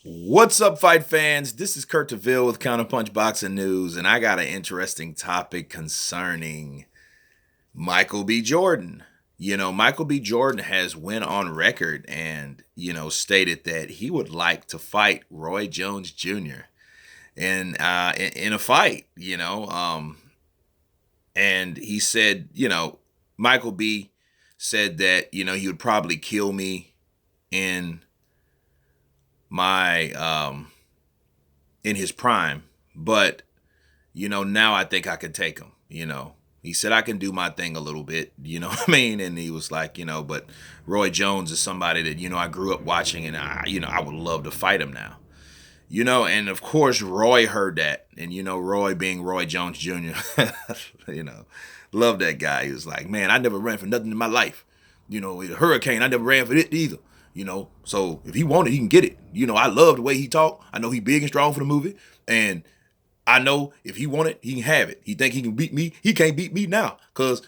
What's up, fight fans? This is Kurt DeVille with Counterpunch Boxing News, and I got an interesting topic concerning Michael B. Jordan. Michael B. Jordan has went on record and, stated that he would like to fight Roy Jones Jr. in a fight, and he said, Michael B. said that, he would probably kill me in my in his prime, but now I think I could take him. He said I can do my thing a little bit, you know what I mean? And he was like, but Roy Jones is somebody that I grew up watching, and I would love to fight him now. And of course Roy heard that, and Roy being Roy Jones Jr. Love that guy. He was like, man, I never ran for nothing in my life. With a hurricane, I never ran for it either. So if he want it, he can get it. I love the way he talk. I know he big and strong for the movie, and I know if he want it, he can have it. He think he can beat me, he can't beat me now, cause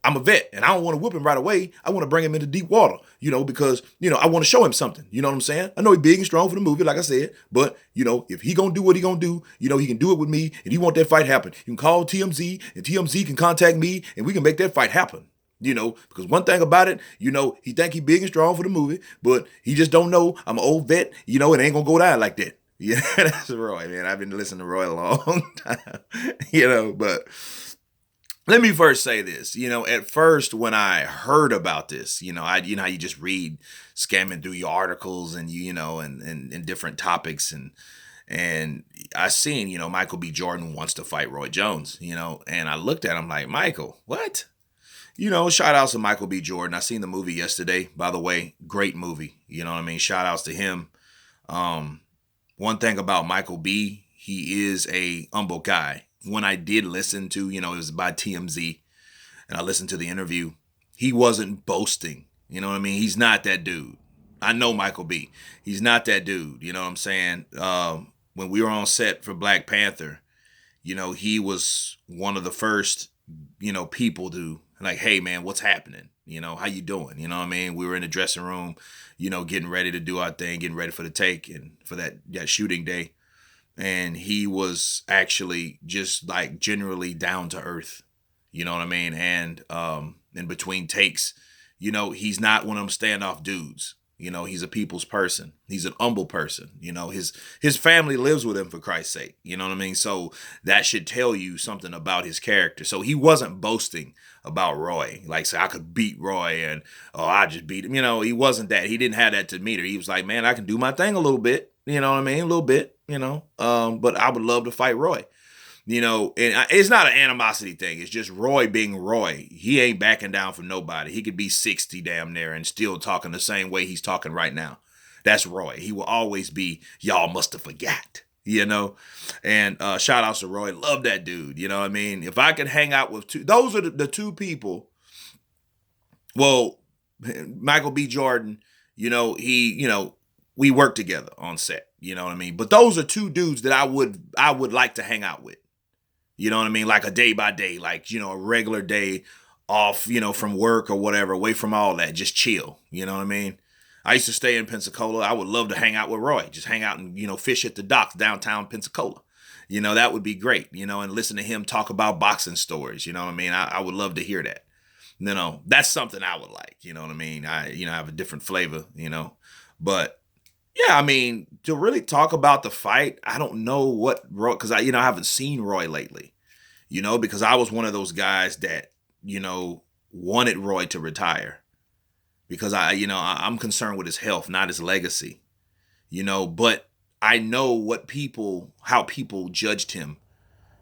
I'm a vet, and I don't want to whip him right away. I want to bring him into deep water, because I want to show him something. You know what I'm saying? I know he big and strong for the movie, like I said, but if he gonna do what he gonna do, he can do it with me, and he want that fight happen. You can call TMZ, and TMZ can contact me, and we can make that fight happen. Because one thing about it, he think he big and strong for the movie, but he just don't know I'm an old vet, it ain't gonna go down like that. Yeah, that's Roy, man. I've been listening to Roy a long time, but let me first say this. At first when I heard about this, how you just read, scamming through your articles and and different topics, and I seen, Michael B. Jordan wants to fight Roy Jones, and I looked at him like, Michael, what? Shout outs to Michael B. Jordan. I seen the movie yesterday, by the way. Great movie. You know what I mean? Shout outs to him. One thing about Michael B., he is a humble guy. When I did listen to, it was by TMZ, and I listened to the interview, he wasn't boasting. You know what I mean? He's not that dude. I know Michael B. He's not that dude. You know what I'm saying? When we were on set for Black Panther, he was one of the first, people to, like, hey man, what's happening? How you doing? You know what I mean? We were in the dressing room, getting ready to do our thing, getting ready for the take and for that shooting day. And he was actually just like generally down to earth. You know what I mean? And in between takes, he's not one of them standoff dudes. He's a people's person. He's an humble person. His family lives with him, for Christ's sake. You know what I mean? So that should tell you something about his character. So he wasn't boasting about Roy. Like, say, I could beat Roy and, oh, I just beat him. He wasn't that. He didn't have that demeanor. He was like, man, I can do my thing a little bit. You know what I mean? A little bit, but I would love to fight Roy. And it's not an animosity thing. It's just Roy being Roy. He ain't backing down from nobody. He could be 60 damn near and still talking the same way he's talking right now. That's Roy. He will always be, y'all must have forgot, And shout outs to Roy. Love that dude. You know what I mean? If I could hang out with those are the two people. Well, Michael B. Jordan, we work together on set. You know what I mean? But those are two dudes that I would like to hang out with. You know what I mean? Like a day by day, like, a regular day off, from work or whatever, away from all that, just chill. You know what I mean? I used to stay in Pensacola. I would love to hang out with Roy, just hang out and, fish at the docks downtown Pensacola. That would be great, and listen to him talk about boxing stories. You know what I mean? I would love to hear that. That's something I would like. You know what I mean? I have a different flavor, but yeah, I mean, to really talk about the fight, I don't know what Roy, because I haven't seen Roy lately, because I was one of those guys that, wanted Roy to retire because I'm concerned with his health, not his legacy, but I know how people judged him,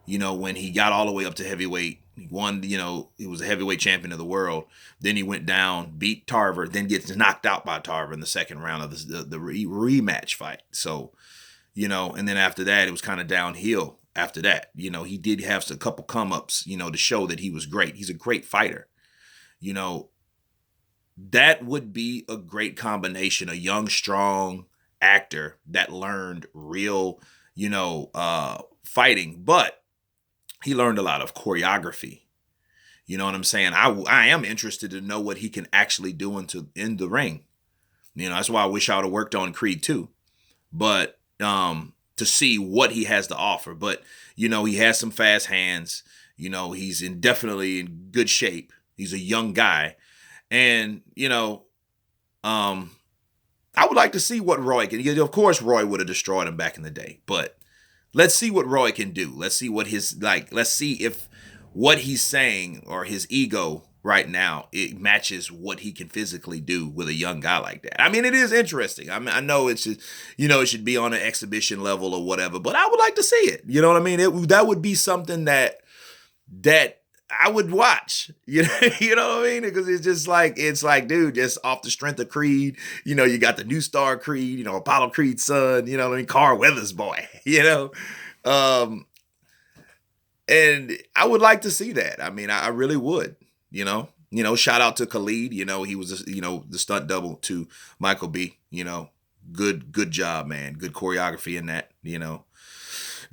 when he got all the way up to heavyweight. He won, he was a heavyweight champion of the world. Then he went down, beat Tarver, then gets knocked out by Tarver in the second round of the rematch fight. So, and then after that, it was kind of downhill after that. He did have a couple come-ups, to show that he was great. He's a great fighter. That would be a great combination, a young, strong actor that learned real, fighting, but he learned a lot of choreography. You know what I'm saying? I am interested to know what he can actually do in the ring. That's why I wish I would have worked on Creed 2. but to see what he has to offer. But he has some fast hands. He's definitely in good shape. He's a young guy, and I would like to see what Roy can. Of course, Roy would have destroyed him back in the day, but let's see what Roy can do. Let's see what Let's see if what he's saying or his ego right now it matches what he can physically do with a young guy like that. I mean, it is interesting. I mean, I know it's just, it should be on an exhibition level or whatever, but I would like to see it. You know what I mean? That would be something that I would watch, you know what I mean? Because it's like, dude, just off the strength of Creed, you got the new star Creed, Apollo Creed's son, you know what I mean? Carl Weathers' boy, um, and I would like to see that. I mean, I really would, shout out to Khalid, he was, the stunt double to Michael B, good job, man. Good choreography in that,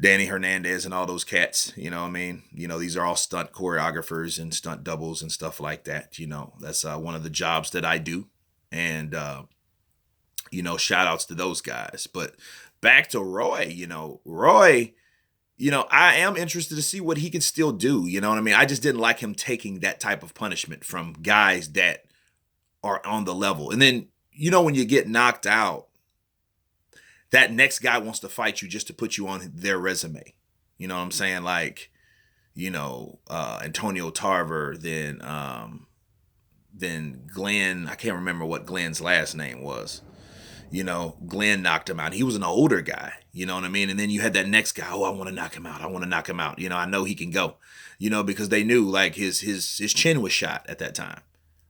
Danny Hernandez and all those cats, you know what I mean? These are all stunt choreographers and stunt doubles and stuff like that. That's one of the jobs that I do. And, shout outs to those guys. But back to Roy, Roy, I am interested to see what he can still do. You know what I mean? I just didn't like him taking that type of punishment from guys that are on the level. And then, when you get knocked out, that next guy wants to fight you just to put you on their resume. You know what I'm saying? Like, Antonio Tarver, then Glenn, I can't remember what Glenn's last name was. Glenn knocked him out. He was an older guy, you know what I mean? And then you had that next guy, oh, I want to knock him out. I want to knock him out. I know he can go, because they knew like his chin was shot at that time.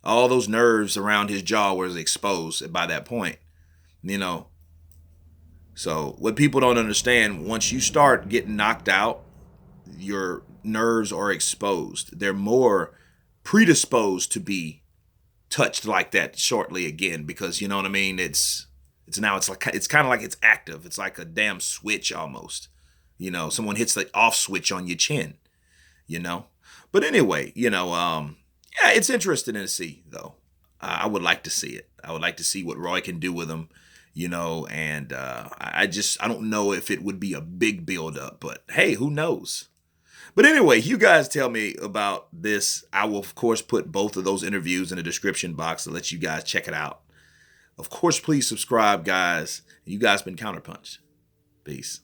All those nerves around his jaw was exposed by that point, So what people don't understand, once you start getting knocked out, your nerves are exposed. They're more predisposed to be touched like that shortly again, because you know what I mean? It's kind of like it's active. It's like a damn switch almost. Someone hits the off switch on your chin, But anyway, yeah, it's interesting to see though. I would like to see it. I would like to see what Roy can do with him. And I don't know if it would be a big build up, but hey, who knows? But anyway, you guys tell me about this. I will, of course, put both of those interviews in the description box to let you guys check it out. Of course, please subscribe, guys. You guys been Counterpunch. Peace.